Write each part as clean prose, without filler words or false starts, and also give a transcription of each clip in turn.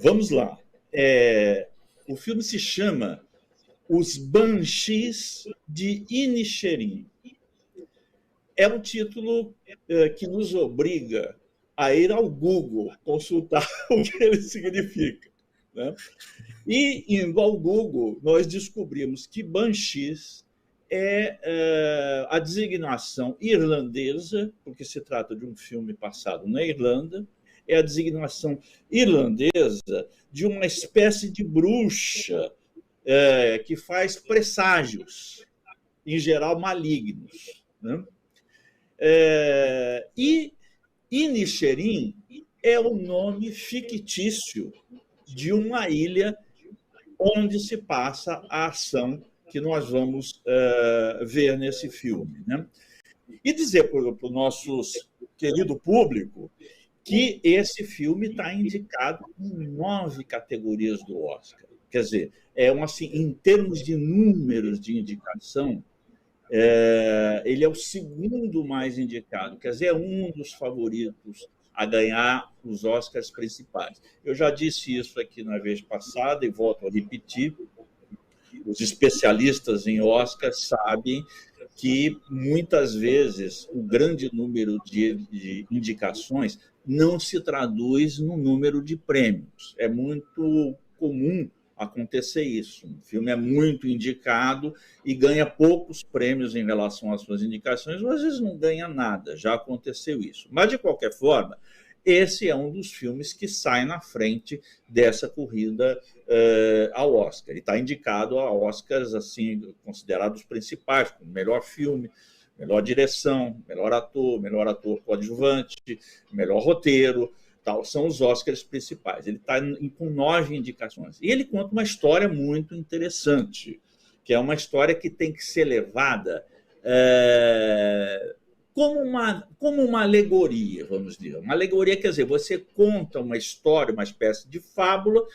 Vamos lá. O filme se chama Os Banshees de Inisherin. É um título que nos obriga a ir ao Google consultar o que ele significa, né? E, indo ao Google, nós descobrimos que Banshees é a designação irlandesa, porque se trata de um filme passado na Irlanda, é a designação irlandesa de uma espécie de bruxa que faz presságios, em geral malignos, né? E Inisherin é o nome fictício de uma ilha onde se passa a ação que nós vamos ver nesse filme, né? E dizer para o nosso querido público que esse filme está indicado em 9 categorias do Oscar. Quer dizer, assim, em termos de números de indicação, ele é o segundo mais indicado, quer dizer, é um dos favoritos a ganhar os Oscars principais. Eu já disse isso aqui na vez passada e volto a repetir. Os especialistas em Oscar sabem que, muitas vezes, o grande número de indicações não se traduz no número de prêmios. É muito comum acontecer isso. O filme é muito indicado e ganha poucos prêmios em relação às suas indicações, ou às vezes não ganha nada, já aconteceu isso. Mas, de qualquer forma, esse é um dos filmes que sai na frente dessa corrida ao Oscar. Ele está indicado a Oscars assim, considerados principais, como melhor filme, melhor direção, melhor ator coadjuvante, melhor roteiro. Tal, são os Oscars principais. Ele está com 9 indicações. E ele conta uma história muito interessante, que é uma história que tem que ser levada como uma alegoria, vamos dizer. Uma alegoria quer dizer, você conta uma história, uma espécie de fábula,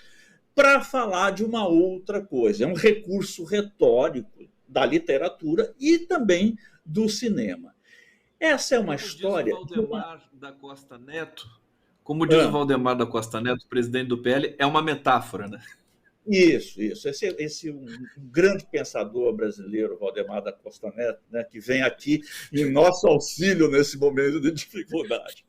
para falar de uma outra coisa. É um recurso retórico da literatura e também do cinema. Essa é uma história... Como diz o Valdemar da Costa Neto, presidente do PL, é uma metáfora, né? Isso. Esse um grande pensador brasileiro, Valdemar da Costa Neto, né, que vem aqui em nosso auxílio nesse momento de dificuldade.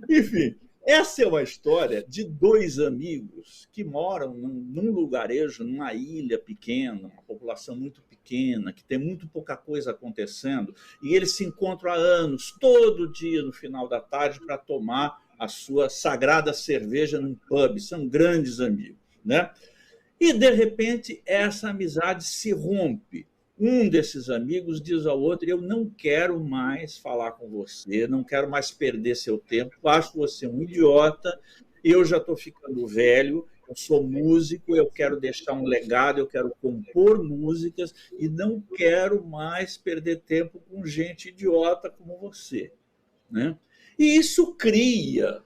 Enfim, essa é uma história de 2 amigos que moram num lugarejo, numa ilha pequena, uma população muito pequena, que tem muito pouca coisa acontecendo, e eles se encontram há anos, todo dia, no final da tarde, para tomar a sua sagrada cerveja num pub. São grandes amigos, né? E, de repente, essa amizade se rompe. Um desses amigos diz ao outro: eu não quero mais falar com você, não quero mais perder seu tempo, acho você um idiota, eu já estou ficando velho, eu sou músico, eu quero deixar um legado, eu quero compor músicas e não quero mais perder tempo com gente idiota como você, né? E isso cria,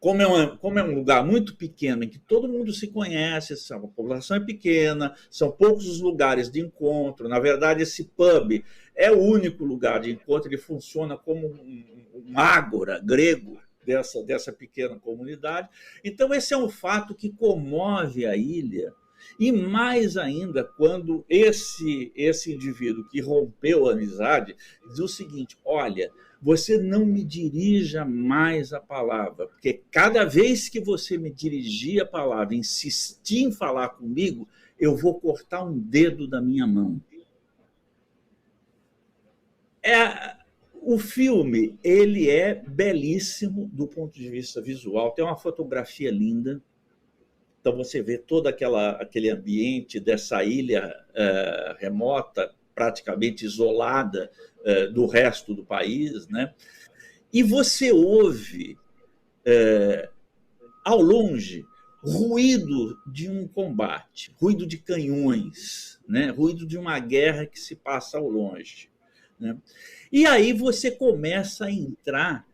como é um lugar muito pequeno, em que todo mundo se conhece, a população é pequena, são poucos os lugares de encontro. Na verdade, esse pub é o único lugar de encontro, ele funciona como um ágora grego dessa pequena comunidade. Então, esse é um fato que comove a ilha, e mais ainda quando esse indivíduo que rompeu a amizade diz o seguinte: olha, você não me dirija mais a palavra, porque cada vez que você me dirigir a palavra, insistir em falar comigo, eu vou cortar um dedo da minha mão. O filme, ele é belíssimo do ponto de vista visual, tem uma fotografia linda. Então você vê todo aquele ambiente dessa ilha remota, praticamente isolada do resto do país, né? E você ouve, ao longe, ruído de um combate, ruído de canhões, né? Ruído de uma guerra que se passa ao longe, né? E aí você começa a entrar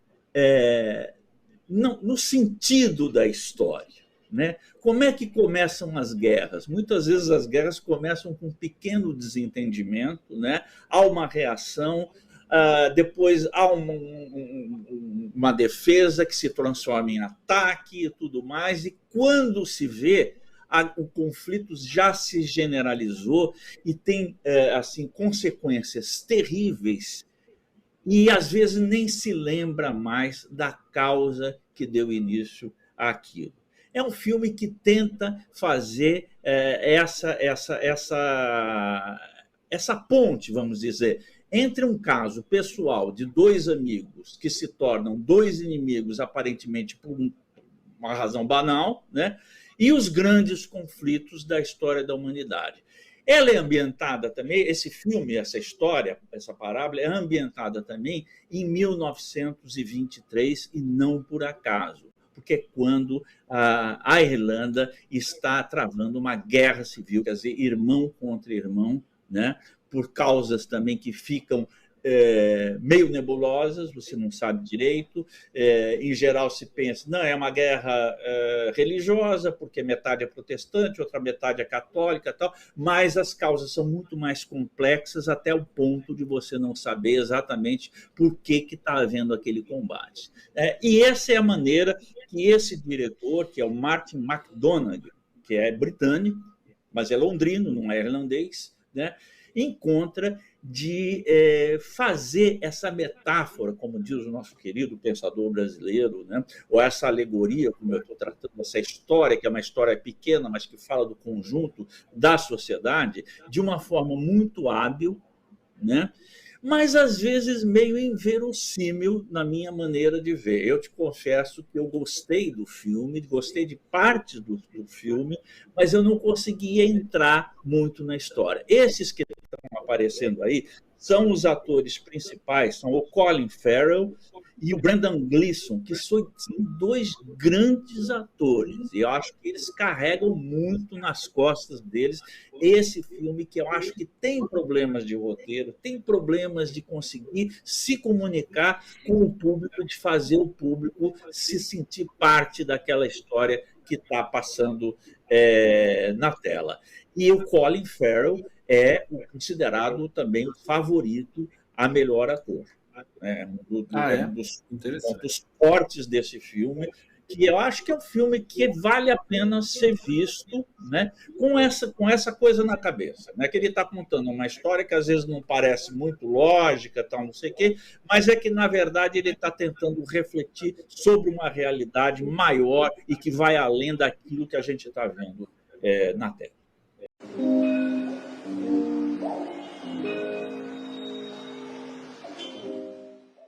no sentido da história, né? Como é que começam as guerras? Muitas vezes as guerras começam com um pequeno desentendimento, né? Há uma reação, depois há uma defesa que se transforma em ataque e tudo mais, e quando se vê, o conflito já se generalizou e tem assim consequências terríveis, e às vezes nem se lembra mais da causa que deu início àquilo. É um filme que tenta fazer essa ponte, vamos dizer, entre um caso pessoal de dois amigos que se tornam dois inimigos, aparentemente por uma razão banal, né? E os grandes conflitos da história da humanidade. Ela é ambientada também, esse filme, essa história, essa parábola, é ambientada também em 1923, e não por acaso, porque é quando a Irlanda está travando uma guerra civil, quer dizer, irmão contra irmão, né? Por causas também que ficam meio nebulosas, você não sabe direito. Em geral se pensa, não, é uma guerra religiosa, porque metade é protestante, outra metade é católica, tal, mas as causas são muito mais complexas, até o ponto de você não saber exatamente por que está havendo aquele combate. E essa é a maneira que esse diretor, que é o Martin McDonagh, que é britânico, mas é londrino, não é irlandês, né, encontra de fazer essa metáfora, como diz o nosso querido pensador brasileiro, né? Ou essa alegoria, como eu estou tratando, essa história, que é uma história pequena, mas que fala do conjunto da sociedade, de uma forma muito hábil, né? Mas às vezes meio inverossímil na minha maneira de ver. Eu te confesso que eu gostei do filme, gostei de partes do filme, mas eu não conseguia entrar muito na história. Esses que estão aparecendo aí são os atores principais, são o Colin Farrell e o Brendan Gleeson, que são dois grandes atores, e eu acho que eles carregam muito nas costas deles esse filme, que eu acho que tem problemas de roteiro, tem problemas de conseguir se comunicar com o público, de fazer o público se sentir parte daquela história que está passando na tela. E o Colin Farrell é considerado também o favorito a melhor ator. Um dos pontos fortes desse filme, que eu acho que é um filme que vale a pena ser visto, né, com essa coisa na cabeça, né, que ele está contando uma história que às vezes não parece muito lógica, tal, não sei o quê, mas é que, na verdade, ele está tentando refletir sobre uma realidade maior e que vai além daquilo que a gente está vendo na tela.